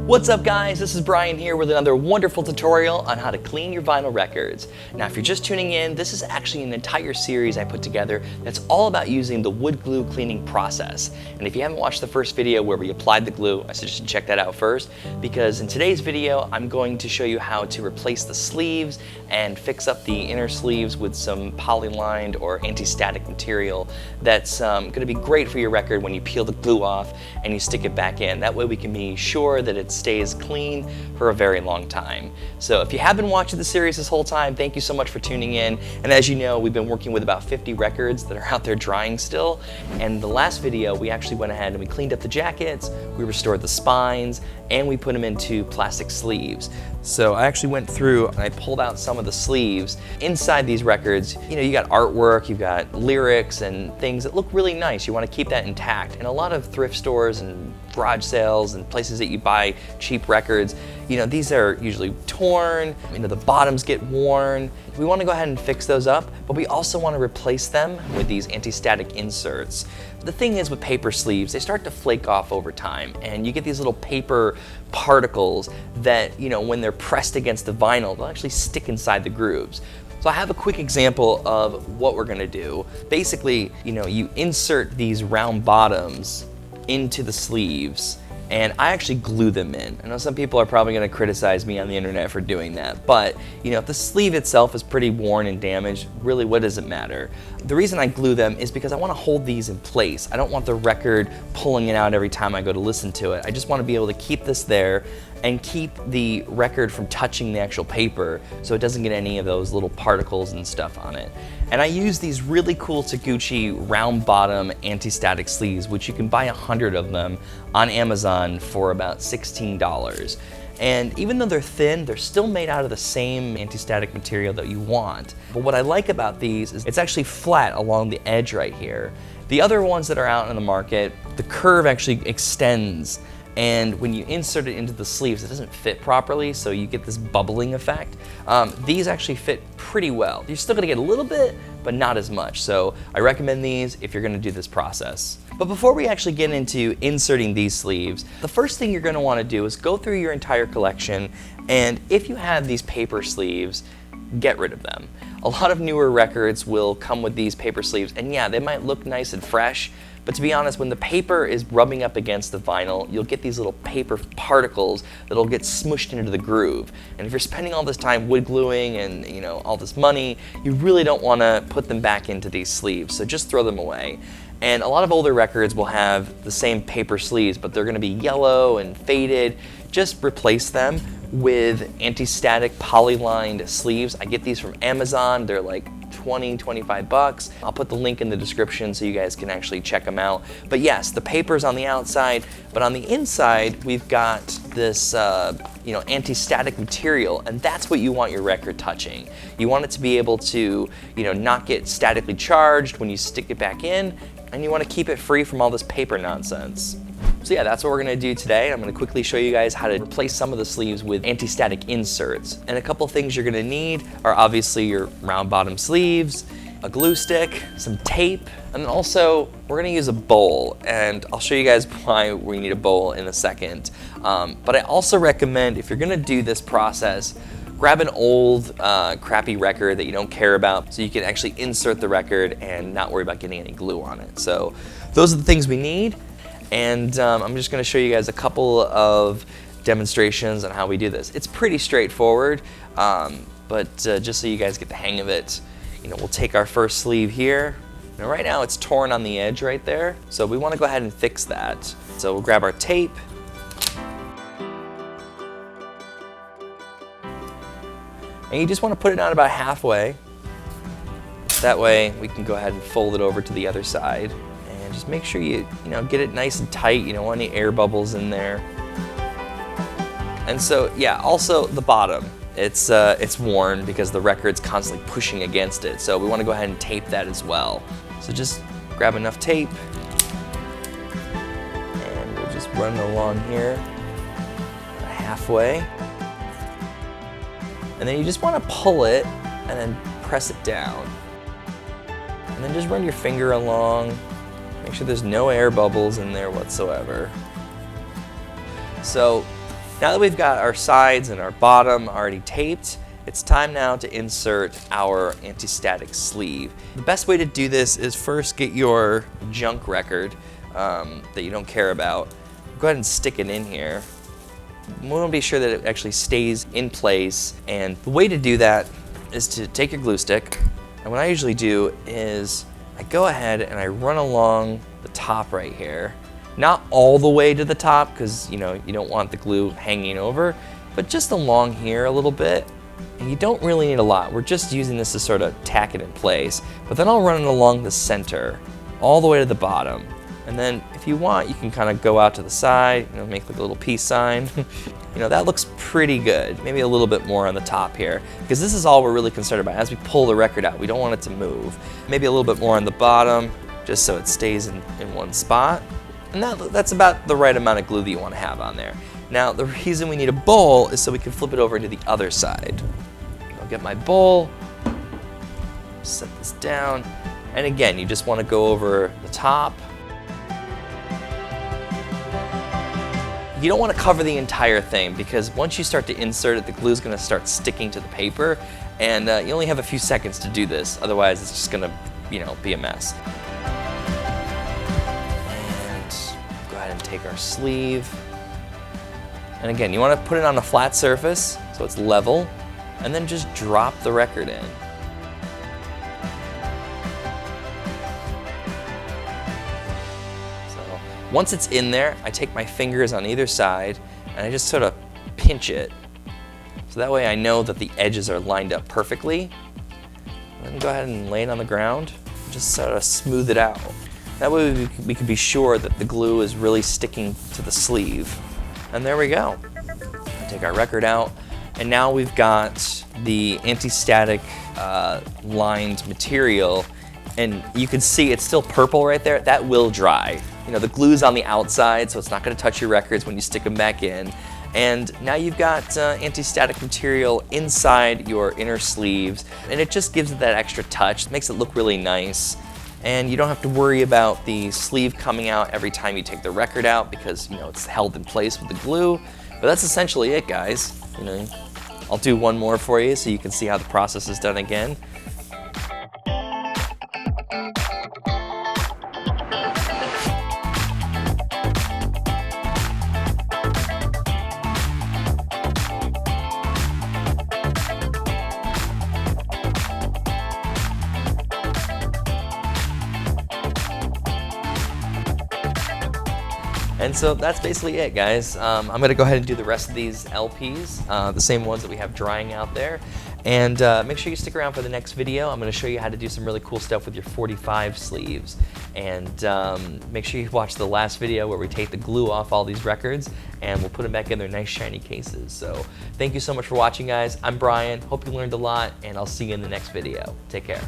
What's up guys, this is Brian here with another wonderful tutorial on how to clean your vinyl records. Now if you're just tuning in, this is actually an entire series I put together that's all about using the wood glue cleaning process. And if you haven't watched the first video where we applied the glue, I suggest you check that out first, because in today's video I'm going to show you how to replace the sleeves and fix up the inner sleeves with some polylined or anti-static material that's going to be great for your record when you peel the glue off and you stick it back in. That way we can be sure that it stays clean for a very long time. So if you have been watching the series this whole time, thank you so much for tuning in. And as you know, we've been working with about 50 records that are out there drying still. And the last video, we actually went ahead and we cleaned up the jackets, we restored the spines, and we put them into plastic sleeves. So I actually went through and I pulled out some of the sleeves. Inside these records, you got artwork, you've got lyrics and things that look really nice. You want to keep that intact. And a lot of thrift stores and garage sales and places that you buy cheap records, these are usually torn, the bottoms get worn. We want to go ahead and fix those up, but we also want to replace them with these anti-static inserts. The thing is with paper sleeves, they start to flake off over time, and you get these little paper particles that, when they're pressed against the vinyl, they'll actually stick inside the grooves. So I have a quick example of what we're gonna do. Basically, you insert these round bottoms into the sleeves, and I actually glue them in. I know some people are probably gonna criticize me on the internet for doing that, but if the sleeve itself is pretty worn and damaged, really what does it matter? The reason I glue them is because I wanna hold these in place. I don't want the record pulling it out every time I go to listen to it. I just wanna be able to keep this there and keep the record from touching the actual paper so it doesn't get any of those little particles and stuff on it. And I use these really cool Taguchi round bottom anti-static sleeves, which you can buy 100 of them on Amazon for about $16. And even though they're thin, they're still made out of the same anti-static material that you want. But what I like about these is it's actually flat along the edge right here. The other ones that are out in the market, the curve actually extends, and when you insert it into the sleeves, it doesn't fit properly, so you get this bubbling effect. These actually fit pretty well. You're still gonna get a little bit, but not as much. So I recommend these if you're gonna do this process. But before we actually get into inserting these sleeves, the first thing you're gonna wanna do is go through your entire collection, and if you have these paper sleeves, get rid of them. A lot of newer records will come with these paper sleeves, and yeah, they might look nice and fresh, but to be honest, when the paper is rubbing up against the vinyl, you'll get these little paper particles that'll get smushed into the groove. And if you're spending all this time wood gluing and all this money, you really don't want to put them back into these sleeves, so just throw them away. And a lot of older records will have the same paper sleeves, but they're going to be yellow and faded. Just replace them with anti-static poly-lined sleeves. I get these from Amazon. They're like 20, 25 bucks. I'll put the link in the description so you guys can actually check them out. But yes, the paper's on the outside, but on the inside, we've got this anti-static material, and that's what you want your record touching. You want it to be able to, not get statically charged when you stick it back in, and you want to keep it free from all this paper nonsense. So yeah, that's what we're gonna do today. I'm gonna quickly show you guys how to replace some of the sleeves with anti-static inserts. And a couple things you're gonna need are obviously your round bottom sleeves, a glue stick, some tape, and then also we're gonna use a bowl. And I'll show you guys why we need a bowl in a second. But I also recommend, if you're gonna do this process, grab an old crappy record that you don't care about so you can actually insert the record and not worry about getting any glue on it. So those are the things we need. And I'm just going to show you guys a couple of demonstrations on how we do this. It's pretty straightforward, but just so you guys get the hang of it, we'll take our first sleeve here. Now right now it's torn on the edge right there, so we want to go ahead and fix that. So we'll grab our tape. And you just want to put it down about halfway. That way we can go ahead and fold it over to the other side. And just make sure you get it nice and tight. You don't want any air bubbles in there. And so yeah, also the bottom, it's worn because the record's constantly pushing against it. So we want to go ahead and tape that as well. So just grab enough tape, and we'll just run it along here halfway. And then you just want to pull it and then press it down. And then just run your finger along. Make sure there's no air bubbles in there whatsoever. So Now that we've got our sides and our bottom already taped, it's time now to insert our anti-static sleeve. The best way to do this is first get your junk record that you don't care about. Go ahead and stick it in here. We want to be sure that it actually stays in place, and the way to do that is to take your glue stick, and what I usually do is I go ahead and I run along the top right here. Not all the way to the top, because you don't want the glue hanging over, but just along here a little bit. And you don't really need a lot. We're just using this to sort of tack it in place. But then I'll run it along the center, all the way to the bottom. And then if you want, you can kind of go out to the side, make like a little peace sign. That looks pretty good. Maybe a little bit more on the top here, because this is all we're really concerned about. As we pull the record out, we don't want it to move. Maybe a little bit more on the bottom, just so it stays in one spot. And that's about the right amount of glue that you want to have on there. Now, the reason we need a bowl is so we can flip it over to the other side. I'll get my bowl, set this down, and again, you just want to go over the top. You don't want to cover the entire thing, because once you start to insert it, the glue is going to start sticking to the paper, and you only have a few seconds to do this. Otherwise, it's just going to, be a mess. And take our sleeve, and again, you want to put it on a flat surface so it's level, and then just drop the record in. So once it's in there, I take my fingers on either side and I just sort of pinch it, so that way I know that the edges are lined up perfectly. And then go ahead and lay it on the ground and just sort of smooth it out. That way we can be sure that the glue is really sticking to the sleeve. And there we go. Take our record out, and now we've got the anti-static lined material, and you can see it's still purple right there. That will dry. The glue's on the outside, so it's not gonna touch your records when you stick them back in. And now you've got anti-static material inside your inner sleeves, and it just gives it that extra touch, makes it look really nice. And you don't have to worry about the sleeve coming out every time you take the record out, because it's held in place with the glue. But that's essentially it, guys. I'll do one more for you so you can see how the process is done again. And so that's basically it, guys. I'm gonna go ahead and do the rest of these LPs, the same ones that we have drying out there. And make sure you stick around for the next video. I'm gonna show you how to do some really cool stuff with your 45 sleeves. And make sure you watch the last video where we take the glue off all these records and we'll put them back in their nice shiny cases. So thank you so much for watching, guys. I'm Brian, hope you learned a lot, and I'll see you in the next video. Take care.